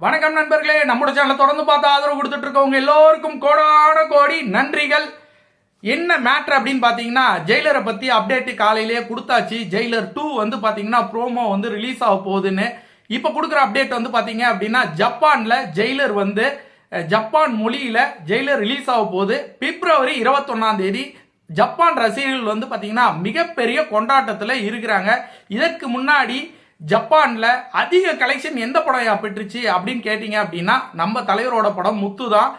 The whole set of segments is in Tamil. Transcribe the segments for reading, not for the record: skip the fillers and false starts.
வணக்கம் நண்பர்களே, நம்மளோட சேனலை தொடர்ந்து பார்த்து ஆதரவு கொடுத்துட்டு இருக்கவங்க எல்லோருக்கும் கோடான கோடி நன்றிகள். என்ன மேட்ரு அப்படின்னு பார்த்தீங்கன்னா, ஜெயிலரை பற்றி அப்டேட் காலையிலேயே கொடுத்தாச்சு. ஜெயிலர் 2 வந்து பார்த்தீங்கன்னா ப்ரோமோ வந்து ரிலீஸ் ஆக போகுதுன்னு இப்போ கொடுக்குற அப்டேட் வந்து பார்த்தீங்க அப்படின்னா, ஜப்பானில் ஜெயிலர் வந்து ஜப்பான் மொழியில் ஜெயிலர் ரிலீஸ் ஆக போகுது. பிப்ரவரி 21ஆம் தேதி ஜப்பான் ரசிகர்கள் வந்து பார்த்தீங்கன்னா மிகப்பெரிய கொண்டாட்டத்தில் இருக்கிறாங்க. இதற்கு முன்னாடி ஜப்பான்ல அதிக கலெக்ஷன் எந்த படம் பெற்றுச்சு அப்படின்னு கேட்டீங்க அப்படின்னா, நம்ம தலைவரோட படம் முத்து தான்.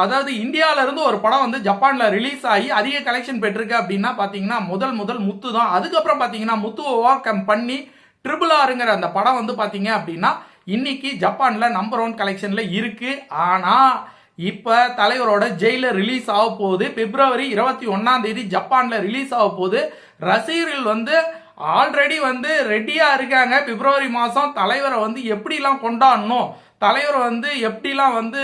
அதாவது இந்தியாவில இருந்து ஒரு படம் வந்து ஜப்பான்ல ரிலீஸ் ஆகி அதிக கலெக்ஷன் பெற்றிருக்கு அப்படின்னா பாத்தீங்கன்னா முதல் முத்து தான். அதுக்கப்புறம் பாத்தீங்கன்னா முத்துவை ஓவர் கம் பண்ணி RRRங்கிற அந்த படம் வந்து பாத்தீங்க அப்படின்னா இன்னைக்கு ஜப்பான்ல நம்பர் 1 கலெக்ஷன்ல இருக்கு. ஆனா இப்ப தலைவரோட ஜெயிலர் ரிலீஸ் ஆக போகுது. பிப்ரவரி 21ஆம் தேதி ஜப்பான்ல ரிலீஸ் ஆக போகுது. ரசிகர்கள் வந்து ஆல்ரெடி வந்து ரெடியா இருக்காங்க. பிப்ரவரி மாதம் தலைவரை வந்து எப்படிலாம் கொண்டாடணும், தலைவரை வந்து எப்படிலாம் வந்து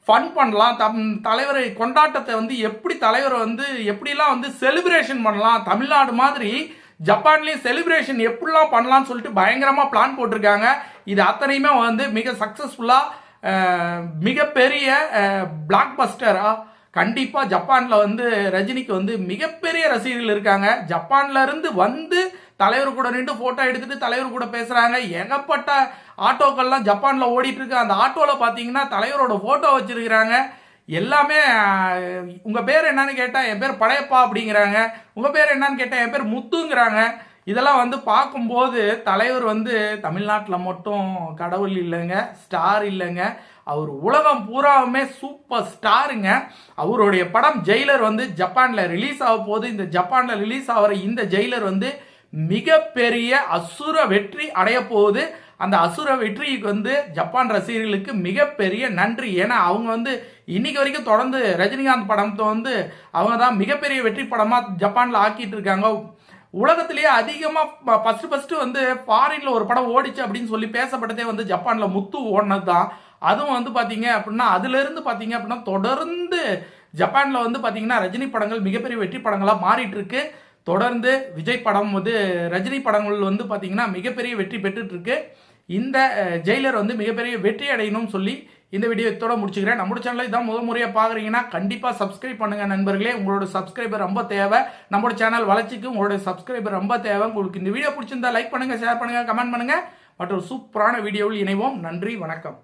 ஃபன் பண்ணலாம், தலைவரை கொண்டாட்டத்தை வந்து எப்படி தலைவரை வந்து எப்படிலாம் வந்து செலிப்ரேஷன் பண்ணலாம், தமிழ்நாடு மாதிரி ஜப்பான்லேயும் செலிப்ரேஷன் எப்படிலாம் பண்ணலாம்னு சொல்லிட்டு பயங்கரமாக பிளான் போட்டிருக்காங்க. இது அத்தனையுமே வந்து மிக சக்ஸஸ்ஃபுல்லாக மிகப்பெரிய பிளாக் பஸ்டராக கண்டிப்பா ஜப்பான்ல வந்து ரஜினிக்கு வந்து மிகப்பெரிய ரசிகர்கள் இருக்காங்க. ஜப்பான்ல இருந்து வந்து தலைவர் கூட நின்று போட்டோ எடுத்துட்டு தலைவர் கூட பேசுறாங்க. ஏகப்பட்ட ஆட்டோக்கள்லாம் ஜப்பான்ல ஓடிட்டு இருக்கு. அந்த ஆட்டோல பாத்தீங்கன்னா தலைவரோட போட்டோ வச்சிருக்கிறாங்க. எல்லாமே உங்க பேர் என்னன்னு கேட்டா என் பேர் படையப்பா அப்படிங்கிறாங்க. உங்க பேர் என்னன்னு கேட்டா என் பேர் முத்துங்கிறாங்க. இதெல்லாம் வந்து பார்க்கும்போது தலைவர் வந்து தமிழ்நாட்டில் மட்டும் கடவுள் இல்லைங்க, ஸ்டார் இல்லைங்க, அவர் உலகம் பூராவுமே சூப்பர் ஸ்டாருங்க. அவருடைய படம் ஜெயிலர் வந்து ஜப்பான்ல ரிலீஸ் ஆக போகுது. இந்த ஜப்பான்ல ரிலீஸ் ஆகிற இந்த ஜெயிலர் வந்து மிகப்பெரிய அசுர வெற்றி அடைய போகுது. அந்த அசுர வெற்றிக்கு வந்து ஜப்பான் ரசிகர்களுக்கு மிகப்பெரிய நன்றி. ஏன்னா அவங்க வந்து இன்னைக்கு வரைக்கும் தொடர்ந்து ரஜினிகாந்த் படத்தை வந்து அவங்க தான் மிகப்பெரிய வெற்றி படமா ஜப்பான்ல ஆக்கிட்டு இருக்காங்க. உலகத்திலேயே அதிகமாக ஃபர்ஸ்ட் வந்து ஃபாரின்ல ஒரு படம் ஓடிச்சு அப்படின்னு சொல்லி பேசப்பட்டதே வந்து ஜப்பான்ல முத்து ஓடினது தான். அதுவும் வந்து பாத்தீங்க அப்படின்னா அதுல இருந்து பாத்தீங்க அப்படின்னா தொடர்ந்து ஜப்பான்ல வந்து பாத்தீங்கன்னா ரஜினி படங்கள் மிகப்பெரிய வெற்றி படங்களா மாறிட்டு இருக்கு. தொடர்ந்து விஜய் படம் வந்து ரஜினி படங்கள் வந்து பாத்தீங்கன்னா மிகப்பெரிய வெற்றி பெற்றுட்டு இருக்கு. இந்த ஜெயிலர் வந்து மிகப்பெரிய வெற்றி அடையணும்னு சொல்லி இந்த வீடியோ இதோட முடிச்சுக்கிறேன். நம்மளோட சேனலை இதான் முறையாக பார்க்குறீங்கன்னா கண்டிப்பாக சப்ஸ்கிரைப் பண்ணுங்க நண்பர்களே. உங்களோட சப்ஸ்கிரைபர் ரொம்ப தேவை. நம்மளோட சேனல் வளர்ச்சிக்கு உங்களோட சப்ஸ்கிரைபர் ரொம்ப தேவை. உங்களுக்கு இந்த வீடியோ பிடிச்சிருந்தா லைக் பண்ணுங்க, ஷேர் பண்ணுங்க, கமெண்ட் பண்ணுங்க. மற்றும் சூப்பரான வீடியோவில் இணைவோம். நன்றி, வணக்கம்.